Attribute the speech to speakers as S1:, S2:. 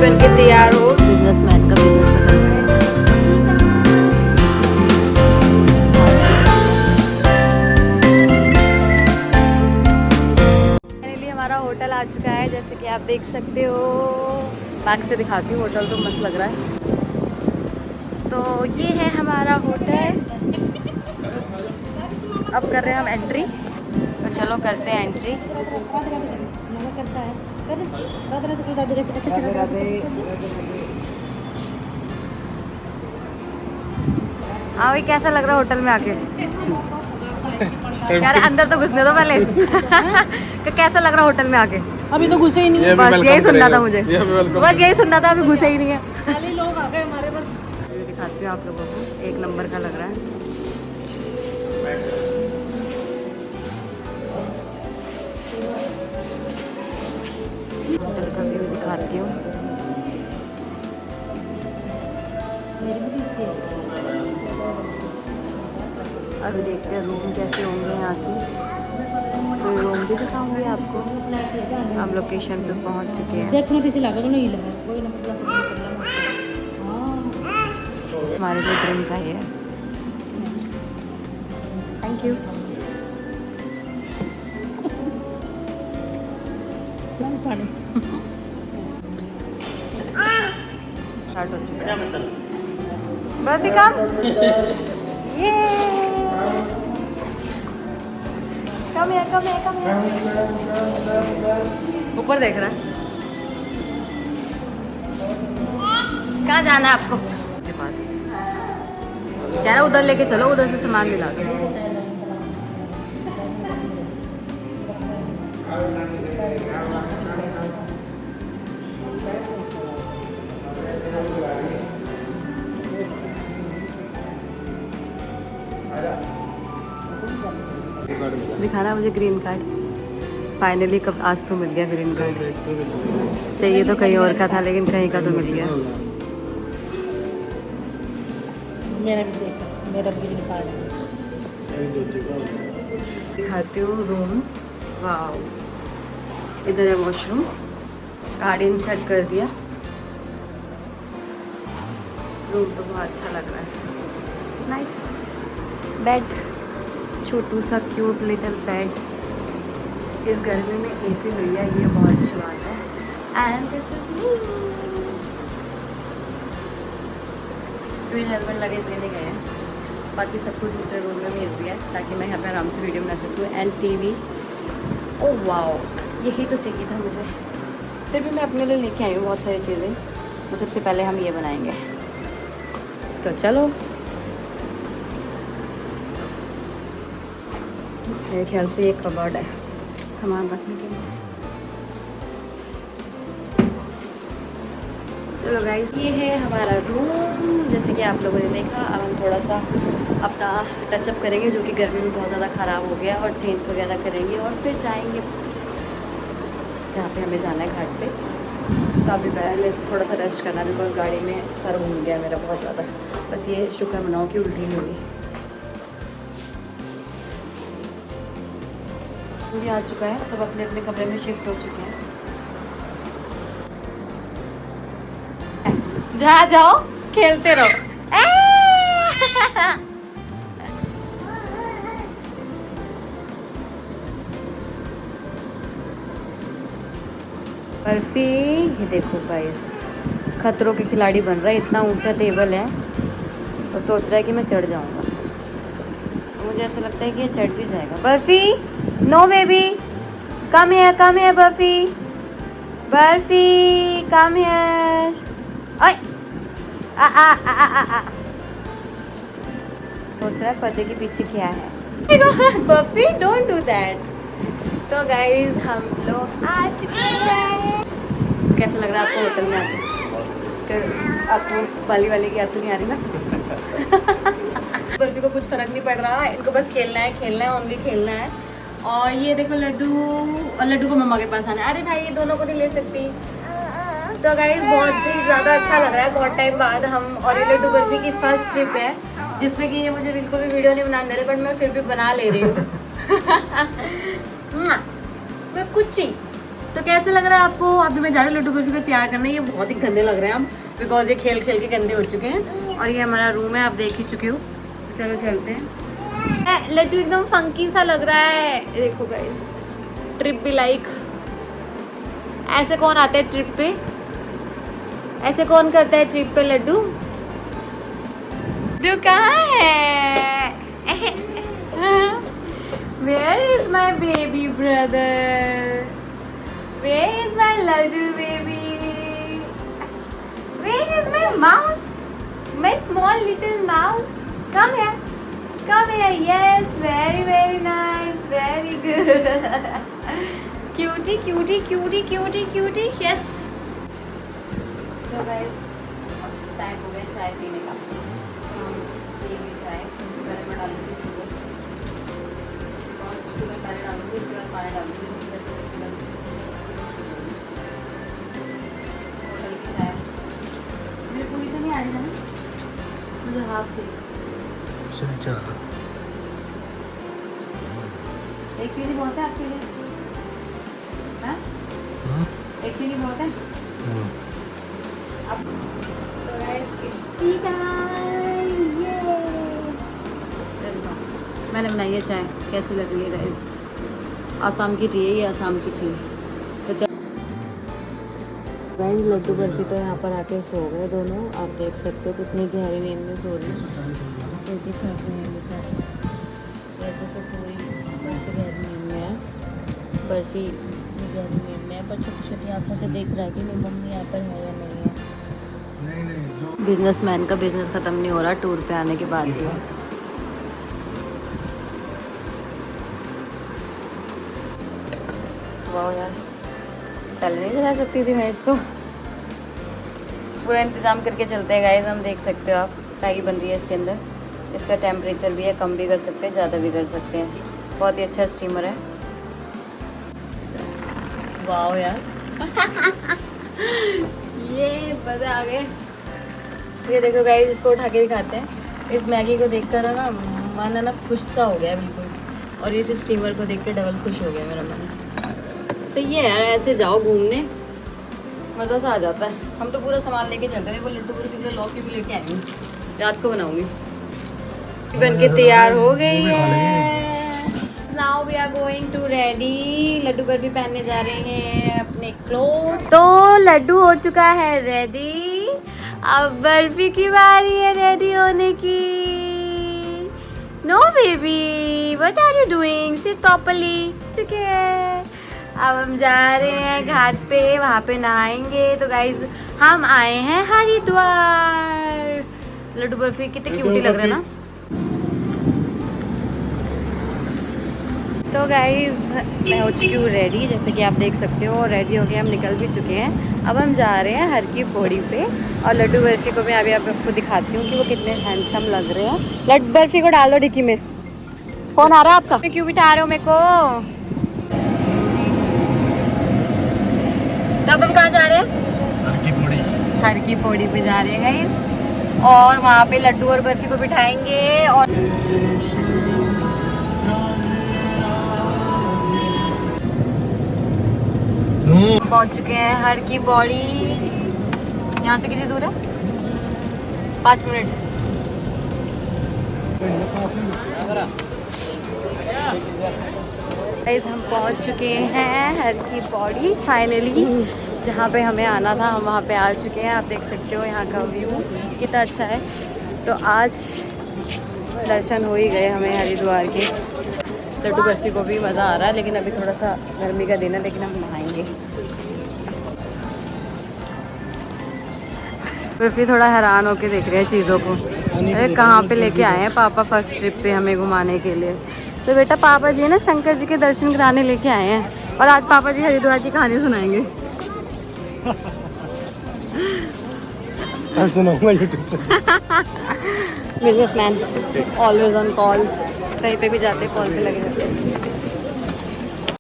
S1: बन के तैयार हो, बिजनेसमैन का बिजनेस बदल रहा है। फाइनली हमारा होटल आ चुका है, जैसे कि आप देख सकते हो। बैक से दिखाती हूँ, होटल तो मस्त लग रहा है। तो ये है हमारा होटल। अब कर रहे हैं हम एंट्री, तो चलो करते हैं एंट्री। हाँ भाई, कैसा लग रहा है होटल में आके? यार अंदर तो घुसने दो पहले। तो कैसा लग रहा है होटल में आके?
S2: अभी तो घुसे ही नहीं है।
S1: बस यही सुनना था मुझे, बस यही सुनना था, अभी घुसे ही नहीं है।
S2: खाली लोग आ गए हमारे पास।
S1: दिखाती हूँ आप लोगों को, एक नंबर का लग रहा है। होटल का व्यू दिखाती हूँ। अभी देखते हैं रूम कैसे होंगे यहाँ की, तो रूम भी दिखाऊंगी आपको। हम लोकेशन पे पहुँच चुके हैं। हमारे लिए ड्रिंक का ही है। Thank you. स्टार्ट हो चुका है। बर्फी कम। ये कम है, कम है, कम है। ऊपर देख रहा है। कहाँ जाना है आपको? के पास कह रहा उधर लेके चलो, उधर से सामान दिला दो। दिखाना मुझे ग्रीन कार्ड। फाइनली कब आज तो मिल गया ग्रीन कार्ड। चाहिए तो कहीं और का था, लेकिन कहीं का तो मिल गया।
S2: मेरा ग्रीन कार्ड
S1: दिखाती हूँ रूम। वाओ, इधर है वॉशरूम, गार्डन सेट कर दिया। रूम तो बहुत अच्छा लग रहा है। नाइस बेड, छोटू सा क्यूट लिटिल बेड। इस गर्मी में एसी हुई है, ये बहुत अच्छी बात है। And this is me. Twin husband luggage लेने गए हैं, बाकी सब कुछ दूसरे रूम में भेज दिया है, ताकि मैं यहाँ पे आराम से वीडियो बना सकूँ। एंड टीवी, ओह वाओ, यही तो चाहिए था मुझे। फिर भी मैं अपने लिए लेके आई हूँ बहुत सारी चीज़ें। तो सबसे पहले हम ये बनाएंगे, तो चलो। मेरे ख्याल से एक कबर्ड है सामान रखने के लिए। चलो गाइस, ये है हमारा रूम, जैसे कि आप लोगों ने देखा। अब हम थोड़ा सा अपना टचअप करेंगे, जो कि गर्मी में बहुत ज़्यादा ख़राब हो गया, और चेंज वगैरह करेंगे, और फिर जाएंगे जहाँ पे हमें जाना है, घाट पे। तो अभी पहले थोड़ा सा रेस्ट करना, बिकॉज गाड़ी में सर घूम गया मेरा बहुत ज़्यादा। बस ये शुक्र मनाओ कि उल्टी नहीं हुई। भी आ चुका है, सब अपने अपने कमरे में शिफ्ट हो चुके हैं। जा जाओ, खेलते रहो। बर्फी, ये देखो गाइस, खतरों के खिलाड़ी बन रहा है। इतना ऊंचा टेबल है, तो सोच रहा है कि मैं चढ़ जाऊंगा। मुझे ऐसा लगता है कि ये चढ़ भी जाएगा। Barfi, no baby, come here Barfi, Barfi come here. ओए, आ आ आ आ आ आ। सोच रहा है पर्दे के पीछे क्या है। Barfi, don't do that. तो गाइस, हम लोग आ चुके हैं। कैसा लग रहा है आपको होटल में आके? आपको वाली की याद तो नहीं आ रही ना? बर्फी को कुछ फर्क नहीं पड़ रहा, इनको बस खेलना है, ओनली खेलना है। और ये देखो लड्डू, और लड्डू को मम्मा के पास आना है। अरे भाई, ये दोनों को नहीं ले सकती। तो गाइस, बहुत ही ज़्यादा अच्छा लग रहा है। बहुत टाइम बाद हम, और ये लड्डू बर्फी की फर्स्ट ट्रिप है, जिसमें कि ये मुझे बिल्कुल भी वीडियो नहीं बनाने दे रहे, बट मैं फिर भी बना ले रही हूँ। मैं कुछ तो कैसे लग रहा है आपको? अभी मैं जा रही हूँ लड्डू बर्फी को तैयार करने। ये बहुत ही गंदे लग रहे हैं अब, बिकॉज ये खेल खेल के गंदे हो चुके हैं। और ये हमारा रूम है, आप देख ही चुके हो। चलो चलते हैं। लड्डू एकदम फंकी सा लग रहा है। देखो गाइस, ट्रिप भी लाइक। ऐसे कौन आता है ट्रिप पे? ऐसे कौन करता है ट्रिप पे लड्डू? लड्डू कहाँ है? Where is my baby brother? Where is my little baby? Where is my mouse? My small little mouse? Come here. Come here. Yes, very very nice. Very good. Cutie, cutie, cutie, cutie, cutie. Yes. So guys, time हो गया चाय पीने का। पिएंगे चाय। सबसे पहले मैं डालूंगी शुगर पहले डालूंगी, उसके बाद पानी डालूंगी। होटल की चाय मेरे पूरी तो नहीं आ रही ना, मुझे हाफ चाहिए। एक चीनी बहुत है आपके लिए? हाँ? एक चीनी बहुत है? अब तो ठीक है। मैंने बनाई है चाय, कैसी लग रही है गाइस? आसाम की टी है ये, आसाम की टी। तो गाइस लड्डू बर्फी तो यहाँ पर आके सो गए दोनों। आप देख सकते हो कितनी गहरी नींद में सो रही है। तो पूरी बर्फी गहरी नींद में है, बर्फी गहरी नींद में है, पर छोटी छोटी आंखों से देख रहा है कि मेरी मम्मी यहाँ पर है या नहीं है। बिजनेसमैन का बिजनेस खत्म नहीं हो रहा टूर पे आने के बाद भी। वाह यार, पहले नहीं चला सकती थी मैं इसको। पूरा इंतजाम करके चलते हैं गाइस। हम देख सकते हो आप, मैगी बन रही है इसके अंदर। इसका टेम्परेचर भी है, कम भी कर सकते हैं, ज़्यादा भी कर सकते हैं। बहुत ही अच्छा स्टीमर है। वाह यार ये मज़ा आ गए। ये देखो गाइस, इसको उठा के दिखाते हैं। इस मैगी को देखकर ना मन है ना खुश सा हो गया बिल्कुल, और इस स्टीमर को देख के डबल खुश हो गया मेरा मन। तो ये यार ऐसे जाओ घूमने, मज़ा सा आ जाता है। हम तो पूरा सामान लेके चलते हैं। वो लड्डू बर्फी के लिए लौकी भी लेके आएंगे, रात को बनाऊंगी। बन के तैयार हो गई है। Now we are going to ready. Laddu Barfi पहनने जा रहे हैं अपने क्लोथ। तो लड्डू हो चुका है रेडी, अब बर्फी की बारी है रेडी होने की। No baby, what are you doing? Sit properly. ठीक है, अब हम जा रहे हैं घाट पे, वहाँ पे नहाएंगे। तो गाइज हम आए हैं हरिद्वार। लड्डू बर्फी कितने क्यूटी लग रहे हैं ना। तो गाइज मैं हो चुकी हूँ रेडी, जैसे कि आप देख सकते हो। रेडी हो के हम निकल भी चुके हैं। अब हम जा रहे हैं हर की पौड़ी पे, और लड्डू बर्फी को मैं अभी आपको दिखाती हूँ कि वो कितने हैंडसम लग रहे हैं। लड्डू बर्फी को डाल दो डिक्की में। कौन आ रहा है आपका? क्यों बिठा रहे हो मेरे को? तब हम कहाँ जा रहे हैं? हर की पौड़ी पे जा रहे हैं गाइस, और वहाँ पे लड्डू और बर्फी को बिठाएंगे। और पहुँच चुके हैं हर की पौड़ी। यहाँ से कितनी दूर है? 5 मिनट। गाइस हम पहुँच चुके हैं हर की पौड़ी फाइनली, जहाँ पे हमें आना था। हम वहाँ पे आ चुके हैं। आप देख सकते हो यहाँ का व्यू कितना अच्छा है। तो आज दर्शन हो ही गए हमें हरिद्वार के। लड्डू बर्फी को भी मज़ा आ रहा है, लेकिन अभी थोड़ा सा गर्मी का दिन है, लेकिन हम नहाएंगे। बर्फी थोड़ा हैरान होके देख रहे हैं चीज़ों को। अरे कहाँ पे लेके आए हैं पापा फर्स्ट ट्रिप पे हमें घुमाने के लिए। तो बेटा पापा जी ना शंकर जी के दर्शन कराने लेके आए हैं, और आज पापा जी हरिद्वार की कहानी सुनाएंगे। बिजनेसमैन ऑलवेज ऑन कॉल, कहीं पे भी जाते कॉल पे लगे रहते हैं।